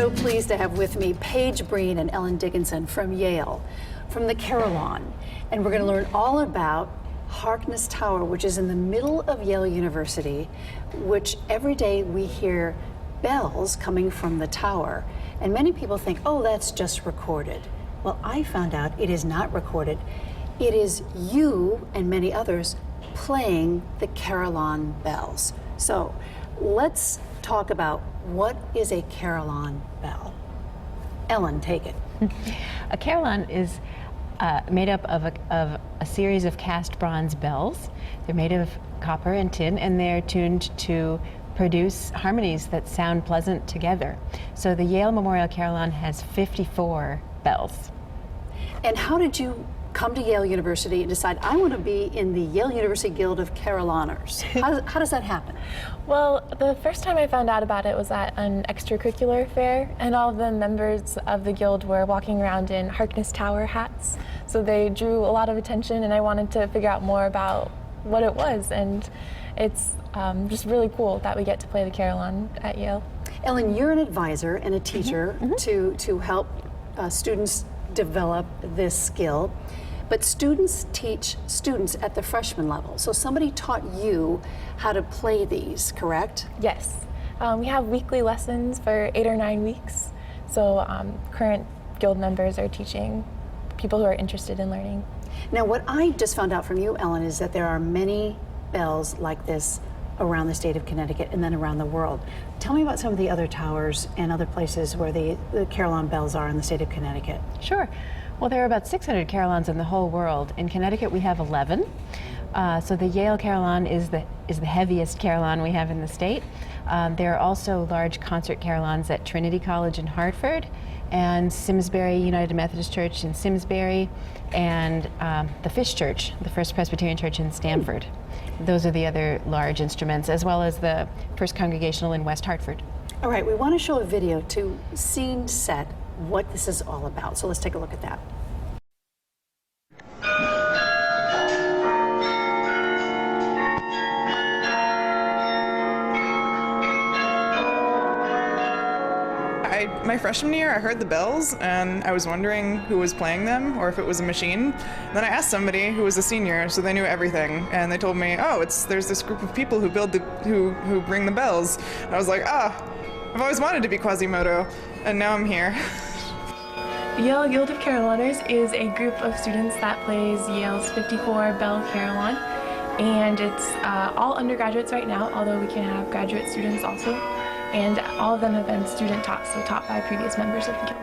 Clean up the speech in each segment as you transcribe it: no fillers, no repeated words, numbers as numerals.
so pleased to have with me Paige Breen and Ellen Dickinson from Yale, from the Carillon. And we're going to learn all about Harkness Tower, which is in the middle of Yale University, which every day we hear bells coming from the tower. And many people think, oh, that's just recorded. Well, I found out it is not recorded. It is you and many others playing the Carillon bells. So let's talk about what is a Carillon bell. Ellen, take it. A carillon is made up of a series of cast bronze bells. They're made of copper and tin, and they're tuned to produce harmonies that sound pleasant together. So the Yale Memorial Carillon has 54 bells. And how did you come to Yale University and decide, I want to be in the Yale University Guild of Carillonneurs? How does that happen? Well, the first time I found out about it was at an extracurricular fair, and all of the members of the guild were walking around in Harkness Tower hats. So they drew a lot of attention, and I wanted to figure out more about what it was, and it's just really cool that we get to play the Carillon at Yale. Ellen, you're an advisor and a teacher to help students develop this skill, but students teach students at the freshman level. So somebody taught you how to play these, correct? Yes. We have weekly lessons for 8 or 9 weeks. So current guild members are teaching people who are interested in learning. Now, what I just found out from you, Ellen, is that there are many bells like this around the state of Connecticut and then around the world. Tell me about some of the other towers and other places where the Carillon bells are in the state of Connecticut. Sure. Well, there are about 600 carillons in the whole world. In Connecticut, we have 11. So the Yale Carillon is the heaviest carillon we have in the state. There are also large concert carillons at Trinity College in Hartford, and Simsbury United Methodist Church in Simsbury, and the Fish Church, the First Presbyterian Church in Stamford. Those are the other large instruments, as well as the First Congregational in West Hartford. All right, we want to show a video to scene set what this is all about. So let's take a look at that. My freshman year, I heard the bells, and I was wondering who was playing them, or if it was a machine. Then I asked somebody who was a senior, so they knew everything, and they told me, oh, there's this group of people who bring the bells. And I was like, I've always wanted to be Quasimodo, and now I'm here. The Yale Guild of Carillonneurs is a group of students that plays Yale's 54-bell Carillon, and it's all undergraduates right now, although we can have graduate students also. And all of them have been student taught, so taught by previous members of the guild.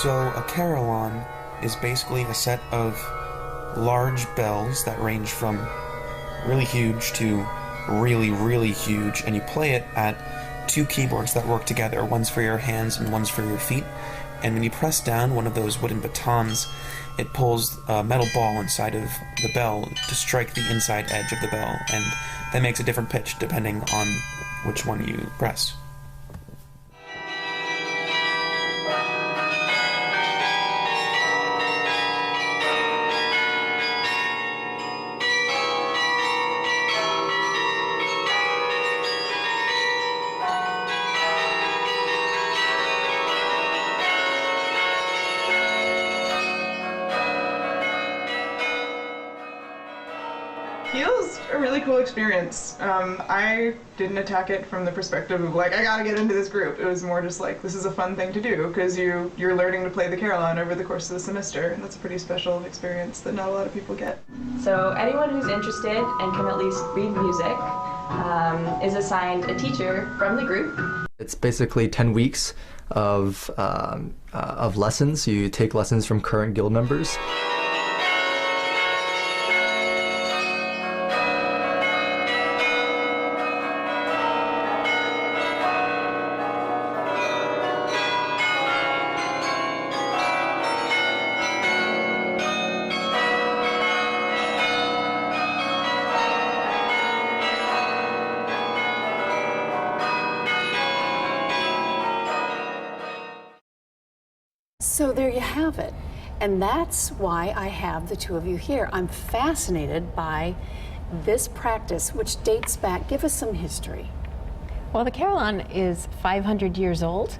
So a carillon is basically a set of large bells that range from really huge to really, really huge, and you play it at 2 keyboards that work together. One's for your hands and one's for your feet. And when you press down one of those wooden batons, it pulls a metal ball inside of the bell to strike the inside edge of the bell, and that makes a different pitch depending on which one you press. Yale's a really cool experience. I didn't attack it from the perspective of like, I gotta get into this group. It was more just like, this is a fun thing to do because you're learning to play the carillon over the course of the semester, and that's a pretty special experience that not a lot of people get. So anyone who's interested and can at least read music is assigned a teacher from the group. It's basically 10 weeks of lessons. You take lessons from current guild members. So there you have it. And that's why I have the two of you here. I'm fascinated by this practice, which dates back. Give us some history. Well, the carillon is 500 years old.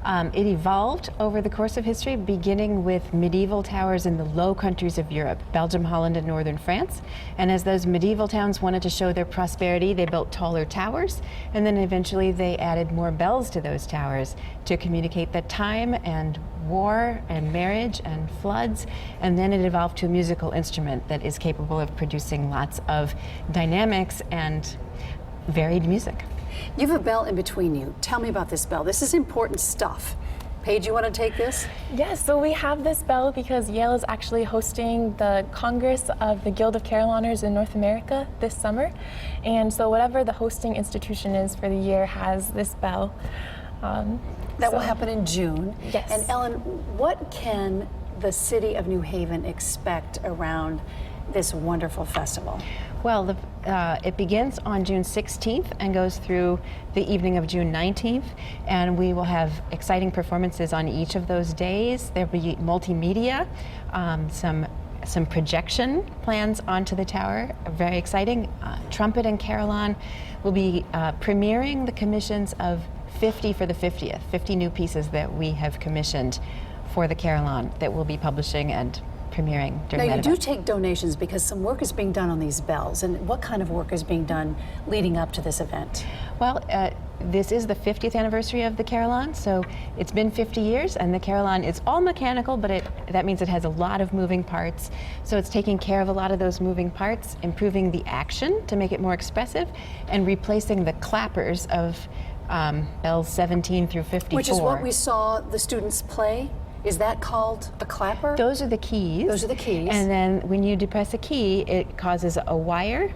It evolved over the course of history, beginning with medieval towers in the Low Countries of Europe, Belgium, Holland, and northern France. And as those medieval towns wanted to show their prosperity, they built taller towers, and then eventually they added more bells to those towers to communicate that time and war and marriage and floods. And then it evolved to a musical instrument that is capable of producing lots of dynamics and varied music. You have a bell in between you. Tell me about this bell. This is important stuff. Paige, you want to take this? Yes, so we have this bell because Yale is actually hosting the Congress of the Guild of Carillonneurs in North America this summer. And so whatever the hosting institution is for the year has this bell. That will happen in June. Yes. And Ellen, what can the city of New Haven expect around this wonderful festival? Well, it begins on June 16th and goes through the evening of June 19th, and we will have exciting performances on each of those days. There'll be multimedia, some projection plans onto the tower, very exciting. Trumpet and Carillon will be premiering the commissions of 50 for the 50th, 50 new pieces that we have commissioned for the Carillon that we'll be publishing and premiering during Now, that you event. do take donations because some work is being done on these bells. And what kind of work is being done leading up to this event? Well, this is the 50th anniversary of the Carillon, so it's been 50 years, and the Carillon is all mechanical, but that means it has a lot of moving parts. So it's taking care of a lot of those moving parts, improving the action to make it more expressive, and replacing the clappers of bells 17 through 54. Which is what we saw the students play. Is that called a clapper? Those are the keys. Those are the keys. And then when you depress a key, it causes a wire,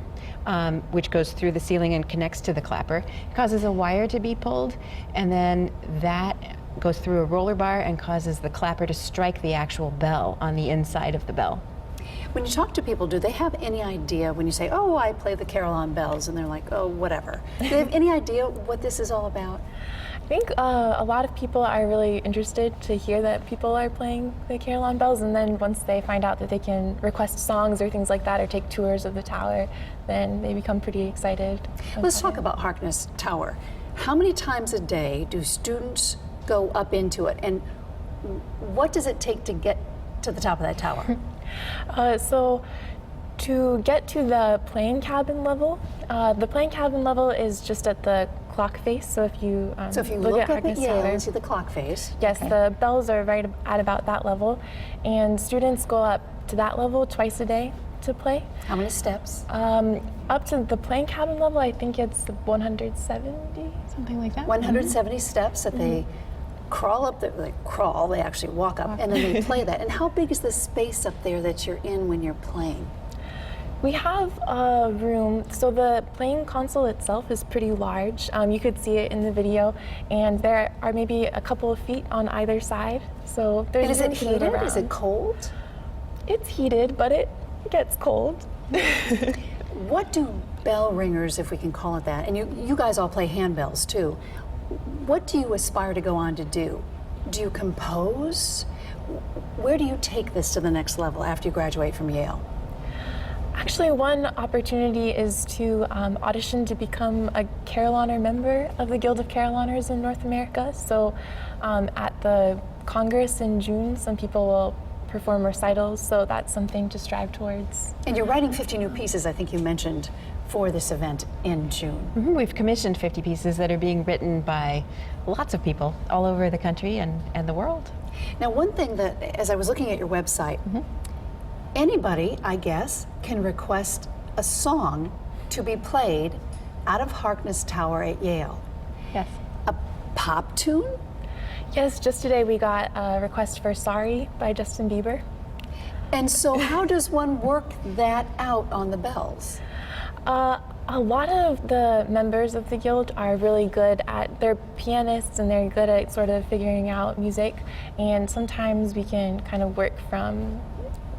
which goes through the ceiling and connects to the clapper. It causes a wire to be pulled, and then that goes through a roller bar and causes the clapper to strike the actual bell on the inside of the bell. When you talk to people, do they have any idea when you say, oh, I play the Carillon bells, and they're like, oh, whatever. Do they have any idea what this is all about? I think a lot of people are really interested to hear that people are playing the Carillon bells, and then once they find out that they can request songs or things like that or take tours of the tower, then they become pretty excited. Let's talk about Harkness Tower. How many times a day do students go up into it, and what does it take to get to the top of that tower? So to get to the plane cabin level, the plane cabin level is just at the clock face. So if you look up at Harkness Yale Tower, and see the clock face. yes, the bells are right at about that level, and students go up to that level twice a day to play. How many steps? Up to the plane cabin level, I think it's 170. Something like that. 170 steps that they crawl up, they actually walk up, and then they play that. And how big is the space up there that you're in when you're playing? We have a room, so the playing console itself is pretty large. You could see it in the video, and there are maybe a couple of feet on either side. So there's And is room it to move heated? around. Is it cold? It's heated, but it gets cold. What do bell ringers, if we can call it that, and you guys all play handbells too, what do you aspire to go on to do? Do you compose? Where do you take this to the next level after you graduate from Yale? Actually, one opportunity is to audition to become a Carillonneur member of the Guild of Carillonneurs in North America. So at the Congress in June, some people will perform recitals, so that's something to strive towards. And you're writing 50 new pieces, I think you mentioned, for this event in June. Mm-hmm. We've commissioned 50 pieces that are being written by lots of people all over the country and the world. Now, one thing that, as I was looking at your website, anybody, I guess, can request a song to be played out of Harkness Tower at Yale. Yes. A pop tune? Yes, just today we got a request for Sorry by Justin Bieber. And so how does one work that out on the bells? A lot of the members of the guild are really good they're pianists and they're good at sort of figuring out music, and sometimes we can kind of work from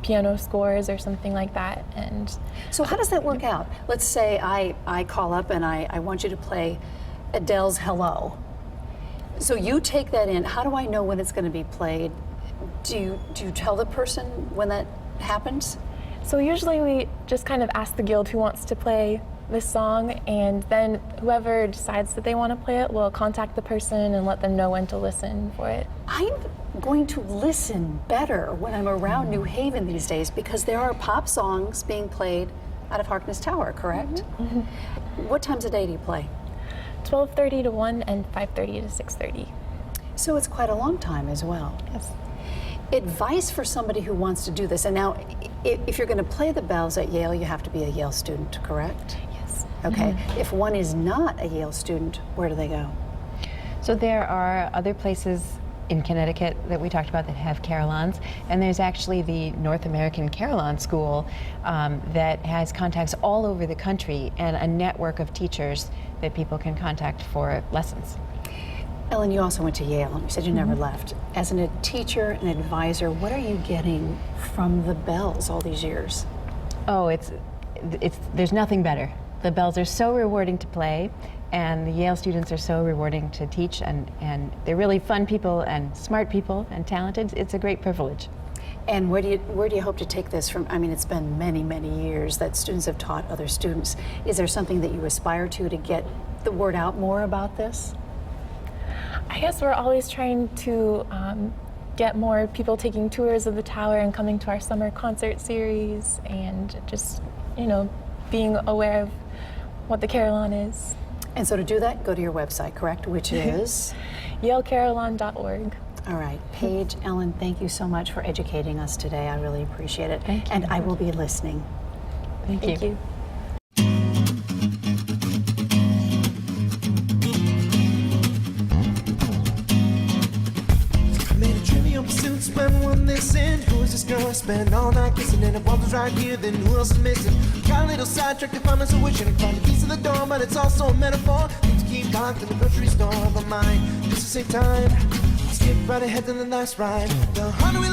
piano scores or something like that. And So how does that work out? Let's say I call up and I want you to play Adele's Hello. So you take that in. How do I know when it's going to be played? Do you tell the person when that happens? So usually we just kind of ask the guild who wants to play this song, and then whoever decides that they want to play it will contact the person and let them know when to listen for it. I'm going to listen better when I'm around New Haven these days because there are pop songs being played out of Harkness Tower, correct? What times a day do you play? 12:30 to 1 and 5:30 to 6:30. So it's quite a long time as well. Yes. Advice for somebody who wants to do this, and now if you're going to play the bells at Yale, you have to be a Yale student, correct? Yes. Okay. If one is not a Yale student, where do they go? So there are other places in Connecticut that we talked about that have carillons, and there's actually the North American Carillon School that has contacts all over the country and a network of teachers that people can contact for lessons. Ellen, you also went to Yale, and you said you never left. As a teacher and advisor, what are you getting from the bells all these years? Oh, there's nothing better. The bells are so rewarding to play, and the Yale students are so rewarding to teach, and they're really fun people and smart people and talented. It's a great privilege. And where do you hope to take this from? I mean, it's been many, many years that students have taught other students. Is there something that you aspire to get the word out more about this? I guess we're always trying to get more people taking tours of the tower and coming to our summer concert series, and just, being aware of what the Carillon is. And so to do that, go to your website, correct? Which is? YaleCarillon.org. All right. Paige, Ellen, thank you so much for educating us today. I really appreciate it. Thank you. And I will be listening. Thank you. When one listen, who is this girl I spend all night kissing? And if one was right here, then who else is missing? Got a little sidetracked if I'm so wishing to find the keys to the door, but it's also a metaphor. Need to keep locked in the grocery store, but mine just to save time. I'll skip right ahead to the last ride. The harder we